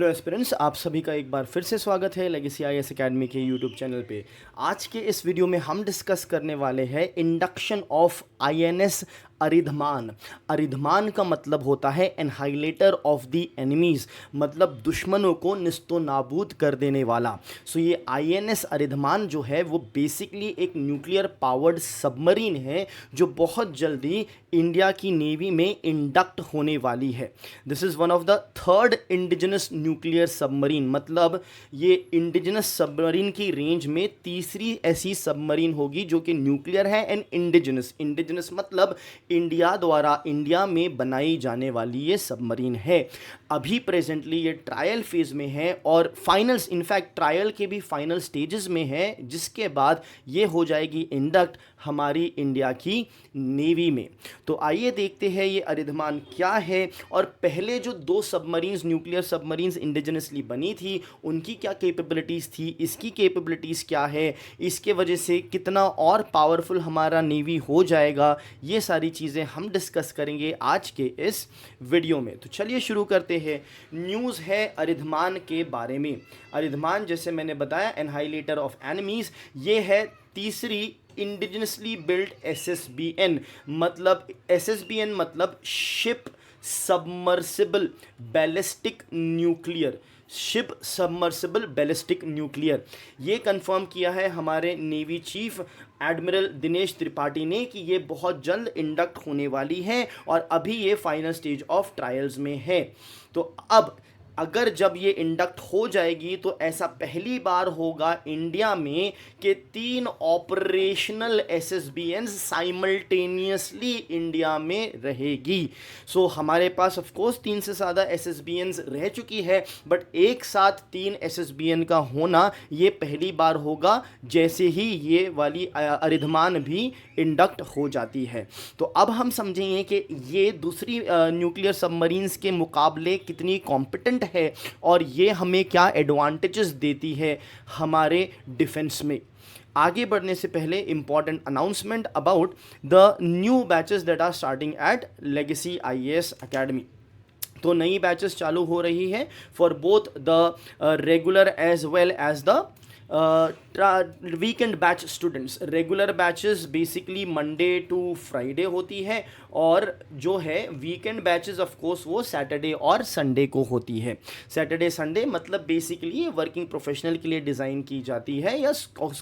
Hello aspirants, आप सभी का एक बार फिर से स्वागत है लेगेसी आईएएस एकेडमी के यूट्यूब चैनल पे। आज के इस वीडियो में हम डिस्कस करने वाले हैं इंडक्शन ऑफ आईएनएस अरिधमान। अरिधमान का मतलब होता है एनहाइलेटर ऑफ द एनिमीज़, मतलब दुश्मनों को निस्तो नाबूद कर देने वाला। सो ये आईएनएस अरिधमान जो है वो बेसिकली एक न्यूक्लियर पावर्ड सबमरीन है जो बहुत जल्दी इंडिया की नेवी में इंडक्ट होने वाली है। This is one of the third indigenous nuclear submarine, मतलब ये इंडिजिनस सबमरीन की रेंज में तीसरी ऐसी सबमरीन होगी जो कि न्यूक्लियर है एंड इंडिजिनस। इंडिजिनस मतलब इंडिया द्वारा इंडिया में बनाई जाने वाली ये सबमरीन है। अभी प्रेजेंटली ये ट्रायल फेज में है और फाइनल्स, इनफैक्ट ट्रायल के भी फाइनल स्टेजेस में है, जिसके बाद ये हो जाएगी इंडक्ट हमारी इंडिया की नेवी में। तो आइए देखते हैं ये अरिधमान क्या है और पहले जो दो सबमरीन्स, न्यूक्लियर सबमरीन्स इंडिजिनसली बनी थी, उनकी क्या कैपेबिलिटीज़ थी, इसकी कैपेबिलिटीज़ क्या है, इसके वजह से कितना और पावरफुल हमारा नेवी हो जाएगा, ये सारी चीज़ें हम डिस्कस करेंगे आज के इस वीडियो में। तो चलिए शुरू करते हैं। न्यूज़ है अरिधमान के बारे में। अरिधमान, जैसे मैंने बताया, एनहाइलेटर ऑफ एनिमीज़, ये है तीसरी इंडिजिनसली बिल्ट एसएसबीएन। मतलब एसएसबीएन मतलब ship submersible ballistic nuclear, ship submersible ballistic nuclear. ये कंफर्म किया है हमारे navy chief admiral Dinesh Tripathi ने कि ये बहुत जल्द इंडक्ट होने वाली है और अभी ये फाइनल स्टेज ऑफ ट्रायल्स में है। तो अब अगर जब ये इंडक्ट हो जाएगी तो ऐसा पहली बार होगा इंडिया में कि 3 ऑपरेशनल एसएसबीएन साइमल्टेनियसली इंडिया में रहेगी। सो हमारे पास ऑफ कोर्स 3 से ज़्यादा एसएसबीएन रह चुकी है, बट एक साथ 3 एसएसबीएन का होना ये पहली बार होगा जैसे ही ये वाली अरिधमान भी इंडक्ट हो जाती है। तो अब हम समझेंगे कि ये दूसरी न्यूक्लियर सबमरीन्स के मुकाबले कितनी कॉम्पिटेंट है और ये हमें क्या एडवांटेजेस देती है हमारे डिफेंस में। आगे बढ़ने से पहले important announcement about the new batches that are starting at Legacy IAS Academy. तो नई बैचेस चालू हो रही है for both the regular as well as the weekend batch students. Regular batches basically Monday to Friday होती है और जो है वीकेंड बैचेस ऑफ कोर्स वो सैटरडे और संडे को होती है। सैटरडे संडे मतलब बेसिकली वर्किंग प्रोफेशनल के लिए डिज़ाइन की जाती है या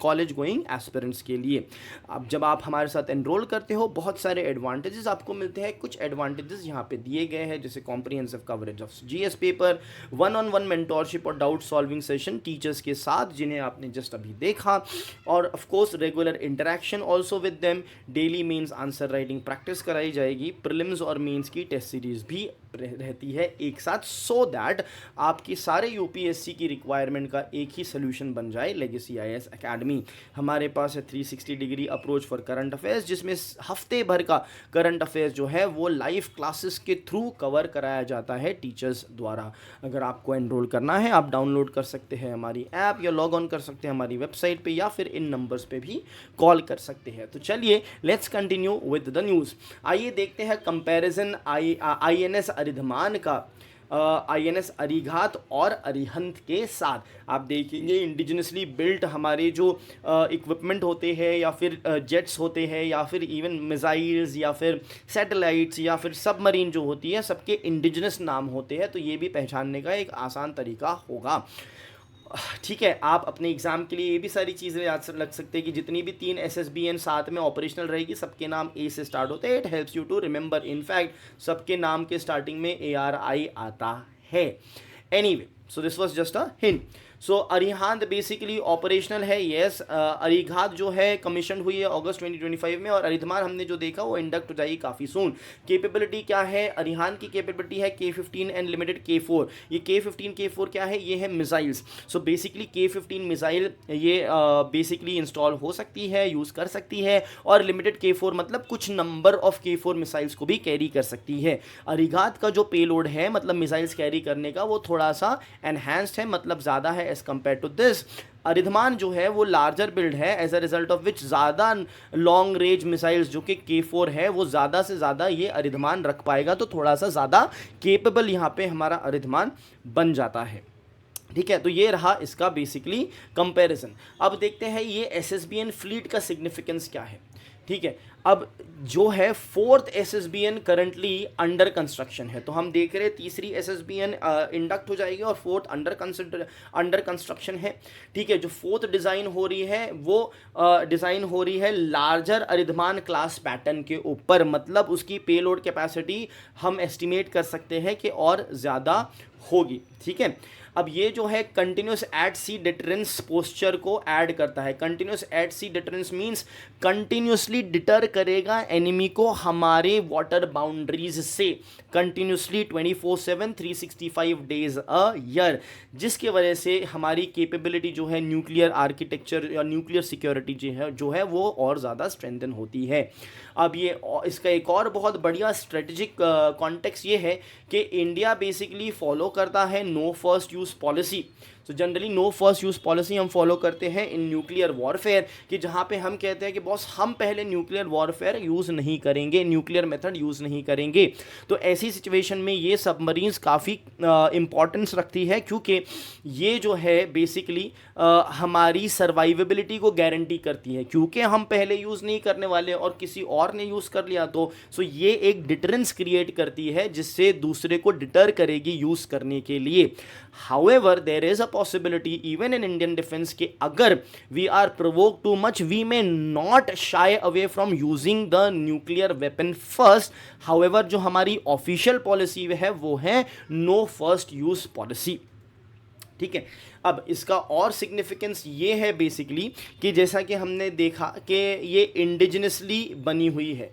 कॉलेज गोइंग एस्पिरेंट्स के लिए। अब जब आप हमारे साथ एनरोल करते हो बहुत सारे एडवांटेजेस आपको मिलते हैं। कुछ एडवांटेजेस यहाँ पे दिए गए हैं, जैसे comprehensive coverage of GS paper, 1-on-1 mentorship और डाउट सॉल्विंग सेशन टीचर्स के साथ जिन्हें आपने जस्ट अभी देखा, और of course regular interaction also with them. Daily mains answer writing practice कराई जाएगी। प्रीलिम्स और मेंस की टेस्ट सीरीज भी रहती है एक साथ, सो दैट आपकी सारे यूपीएससी की रिक्वायरमेंट का एक ही सोल्यूशन बन जाए लेगेसी आईएएस एकेडमी। हमारे पास है 360 degree approach for current affairs, जिसमें हफ्ते भर का करंट अफेयर्स जो है वो लाइव क्लासेस के थ्रू कवर कराया जाता है टीचर्स द्वारा। अगर आपको एनरोल करना है आप डाउनलोड कर सकते हैं हमारी ऐप या लॉग ऑन कर सकते हैं हमारी वेबसाइट पे, या फिर इन नंबर्स पे भी कॉल कर सकते हैं। तो चलिए let's continue with the news. आइए देखते हैं कंपैरिजन आईएनएस अरिधमान का आईएनएस अरिघात और अरिहंत के साथ। आप देखेंगे इंडिजिनसली बिल्ट हमारे जो इक्विपमेंट होते हैं या फिर जेट्स होते हैं या फिर इवन मिसाइल्स या फिर सैटेलाइट्स या फिर सबमरीन जो होती है, सबके इंडिजिनस नाम होते हैं। तो ये भी पहचानने का एक आसान तरीका होगा। ठीक है, आप अपने एग्जाम के लिए ये भी सारी चीज़ें याद रख सकते हैं कि जितनी भी 3 एसएसबीएन साथ में ऑपरेशनल रहेगी सबके नाम ए से स्टार्ट होते हैं। It helps you to remember. In fact सबके नाम के स्टार्टिंग में ARI आता है। Anyway, so this was just a hint. So Arihant basically operational है, येस। अरिघात जो है कमीशन हुई है अगस्त 2025 में, और अरिधमान हमने जो देखा वो इंडक्ट हो जाएगी काफ़ी सून। कैपेबिलिटी क्या है? अरिहंत की कैपेबिलिटी है K-15 एंड लिमिटेड K-4। ये K-15 K-4 क्या है? ये है missiles. So basically K-15 missile ये बेसिकली इंस्टॉल हो सकती है, यूज़ कर सकती है, और लिमिटेड K-4 मतलब कुछ नंबर ऑफ K-4 मिसाइल्स को भी कैरी कर सकती है। अरिघात का जो पेलोड है मतलब मिसाइल्स कैरी करने का, वो थोड़ा सा एनहांस्ड है, मतलब ज़्यादा है as compare to this Aridhaman जो है वो लार्जर बिल्ड है, as a result of which ज़्यादा लॉन्ग रेंज मिसाइल्स जो कि K4 है वो ज़्यादा से ज़्यादा ये अरिधमान रख पाएगा, तो थोड़ा सा ज़्यादा केपेबल यहाँ पे हमारा अरिधमान बन जाता है। ठीक है, तो ये रहा इसका बेसिकली कंपैरिजन। अब देखते हैं ये SSBN फ्लीट का सिग्निफिकेंस क्या है। ठीक है, अब जो है 4th SSBN currently under construction है, तो हम देख रहे हैं तीसरी SSBN इंडक्ट हो जाएगी और 4th अंडर कंस्ट्रक्शन है। ठीक है, जो 4th डिज़ाइन हो रही है वो डिज़ाइन हो रही है लार्जर अरिधमान क्लास पैटर्न के ऊपर, मतलब उसकी पेलोड कैपेसिटी हम एस्टिमेट कर सकते हैं कि और ज़्यादा होगी। ठीक है, अब ये जो है continuous at sea deterrence posture को ऐड करता है। Continuous at sea deterrence means continuously deter करेगा एनिमी को हमारे वाटर बाउंड्रीज से, कंटिन्यूसली 24/7 365 डेज अ ईयर, जिसके वजह से हमारी कैपेबिलिटी जो है न्यूक्लियर आर्किटेक्चर या न्यूक्लियर सिक्योरिटी जो है वो और ज़्यादा स्ट्रेंथन होती है। अब ये इसका एक और बहुत बढ़िया स्ट्रेटजिक कॉन्टेक्स्ट ये है कि इंडिया बेसिकली फॉलो करता है no first use policy. So generally no first use policy हम फॉलो करते हैं इन न्यूक्लियर वॉरफेयर, कि जहाँ पे हम कहते हैं कि बॉस हम पहले न्यूक्लियर वॉरफेयर यूज़ नहीं करेंगे, न्यूक्लियर मेथड यूज़ नहीं करेंगे। तो ऐसी सिचुएशन में ये सबमरीन्स काफ़ी इम्पॉर्टेंस रखती है, क्योंकि ये जो है बेसिकली हमारी सर्वाइवेबिलिटी को गारंटी करती है, क्योंकि हम पहले यूज़ नहीं करने वाले और किसी और ने यूज़ कर लिया तो सो ये एक डिटरेंस क्रिएट करती है जिससे दूसरे को डिटर करेगी यूज़ करने के लिए। However there is a possibility even in Indian defence कि अगर we are provoke too much we may not shy away from using the nuclear weapon first. However जो हमारी ऑफिशियल पॉलिसी है वो है नो फर्स्ट यूज पॉलिसी। ठीक है, अब इसका और सिग्निफिकेंस ये है बेसिकली कि जैसा कि हमने देखा कि ये इंडिजिनसली बनी हुई है।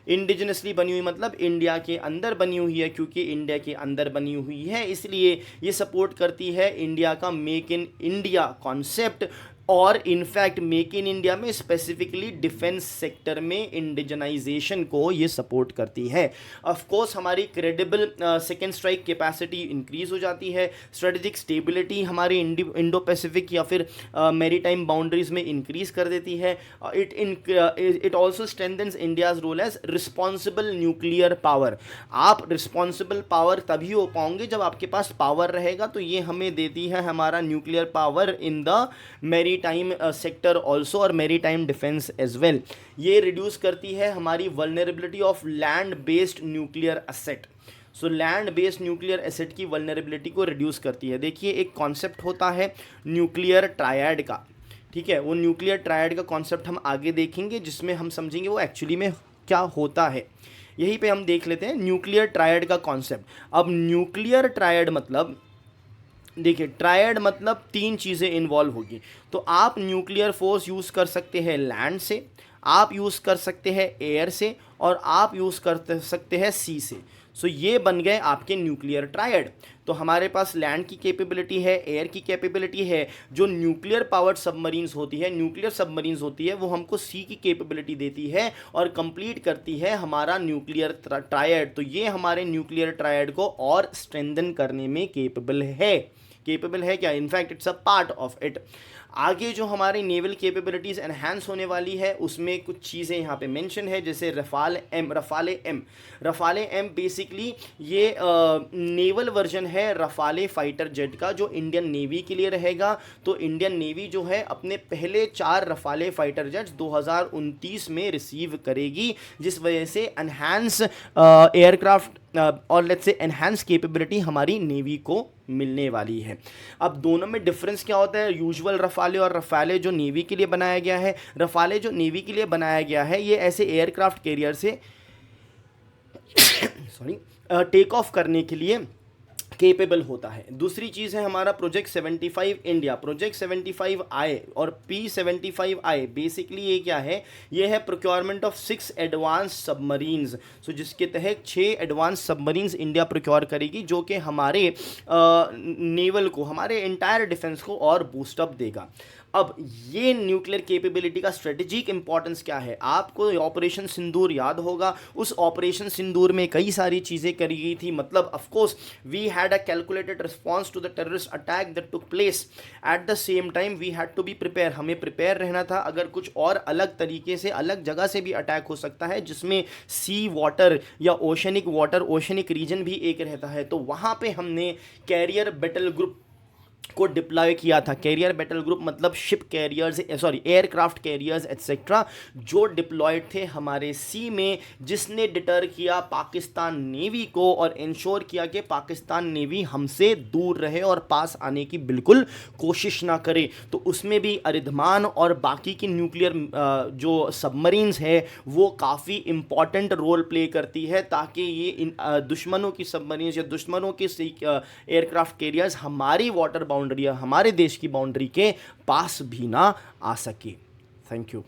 इंडिजिनसली बनी हुई मतलब इंडिया के अंदर बनी हुई है, क्योंकि इंडिया के अंदर बनी हुई है इसलिए ये सपोर्ट करती है इंडिया का मेक इन इंडिया कॉन्सेप्ट, और इनफैक्ट मेक इन इंडिया में स्पेसिफिकली डिफेंस सेक्टर में इंडिजनाइजेशन को ये सपोर्ट करती है। ऑफ कोर्स हमारी credible second strike capacity increase हो जाती है, स्ट्रेटेजिक स्टेबिलिटी हमारे इंडो पैसिफिक या फिर मैरीटाइम बाउंड्रीज में इंक्रीज कर देती है। It also strengthens India's role as responsible nuclear power. आप रिस्पॉन्सिबल पावर तभी हो पाओगे जब आपके पास पावर रहेगा, तो ये हमें देती है हमारा nuclear power in the maritime sector also और maritime defence as well. ये रिड्यूस करती है हमारी vulnerability of land based nuclear asset. So land based nuclear asset की वल्नरेबिलिटी को रिड्यूस करती है। देखिए एक कॉन्सेप्ट होता है न्यूक्लियर ट्रायड का, ठीक है, वो न्यूक्लियर ट्रायड का कॉन्सेप्ट हम आगे देखेंगे जिसमें हम समझेंगे वो एक्चुअली में क्या होता है। यहीं पे हम देख लेते हैं न्यूक्लियर ट्रायड का कॉन्सेप्ट। अब न्यूक्लियर ट्रायड मतलब देखिए ट्रायड मतलब 3 चीज़ें इन्वॉल्व होगी। तो आप न्यूक्लियर फोर्स यूज़ कर सकते हैं लैंड से, आप यूज़ कर सकते हैं एयर से, और आप यूज़ कर सकते हैं सी से। सो ये बन गए आपके न्यूक्लियर ट्रायड। तो हमारे पास लैंड की कैपेबिलिटी है, एयर की कैपेबिलिटी है। जो न्यूक्लियर पावर्ड सबमरीन्स होती है, न्यूक्लियर सबमरीन्स होती है, वो हमको सी की कैपेबिलिटी देती है और कंप्लीट करती है हमारा न्यूक्लियर ट्रायड। तो ये हमारे न्यूक्लियर ट्रायड को और स्ट्रेंथन करने में कैपेबल है क्या, in fact it's a part of it. आगे जो हमारी नेवल कैपेबिलिटीज़ एनहांस होने वाली है उसमें कुछ चीज़ें यहाँ पे मेंशन है, जैसे रफाले एम बेसिकली ये नेवल वर्जन है रफाले फाइटर जेट का, जो इंडियन नेवी के लिए रहेगा। तो इंडियन नेवी जो है अपने पहले 4 रफाले फाइटर जेट्स 2029 में रिसीव करेगी, जिस वजह से एनहांस एयरक्राफ्ट और लेट्स से एनहांस कैपेबिलिटी हमारी नेवी को मिलने वाली है। अब दोनों में डिफरेंस क्या होता है, यूजुअल रफाले और रफाले जो नेवी के लिए बनाया गया है। रफाले जो नेवी के लिए बनाया गया है ये ऐसे एयरक्राफ्ट कैरियर से टेक ऑफ करने के लिए केपेबल होता है। दूसरी चीज़ है हमारा प्रोजेक्ट 75 इंडिया, प्रोजेक्ट 75I और P75I। बेसिकली ये क्या है, ये है प्रोक्योरमेंट ऑफ 6 एडवांस सबमरीन्स। सो जिसके तहत 6 एडवांस सबमरीन्स इंडिया प्रोक्योर करेगी, जो कि हमारे नेवल को, हमारे इंटायर डिफेंस को और बूस्टअप देगा। अब ये न्यूक्लियर कैपेबिलिटी का स्ट्रेटेजिक इंपॉर्टेंस क्या है, आपको ऑपरेशन सिंदूर याद होगा। उस ऑपरेशन सिंदूर में कई सारी चीज़ें करी गई थी, मतलब of course we had a calculated response to the terrorist attack that took place. At the same time we had to be prepare, हमें प्रिपेयर रहना था अगर कुछ और अलग तरीके से अलग जगह से भी अटैक हो सकता है, जिसमें सी वाटर या ओशनिक वाटर, ओशनिक रीजन भी एक रहता है। तो वहाँ पे हमने कैरियर बैटल ग्रुप को डिप्लॉय किया था। कैरियर बैटल ग्रुप मतलब ship carriers, sorry aircraft carriers etcetera, जो डिप्लॉयड थे हमारे सी में, जिसने डिटर किया पाकिस्तान नेवी को और इंश्योर किया कि पाकिस्तान नेवी हमसे दूर रहे और पास आने की बिल्कुल कोशिश ना करे। तो उसमें भी अरिधमान और बाकी की न्यूक्लियर जो सबमरीन्स है वो काफ़ी इंपॉर्टेंट रोल प्ले करती है, ताकि ये दुश्मनों की सबमरीन्स या दुश्मनों के एयरक्राफ्ट कैरियर्स हमारी वाटर बाउंड्री या हमारे देश की बाउंड्री के पास भी ना आ सके। Thank you.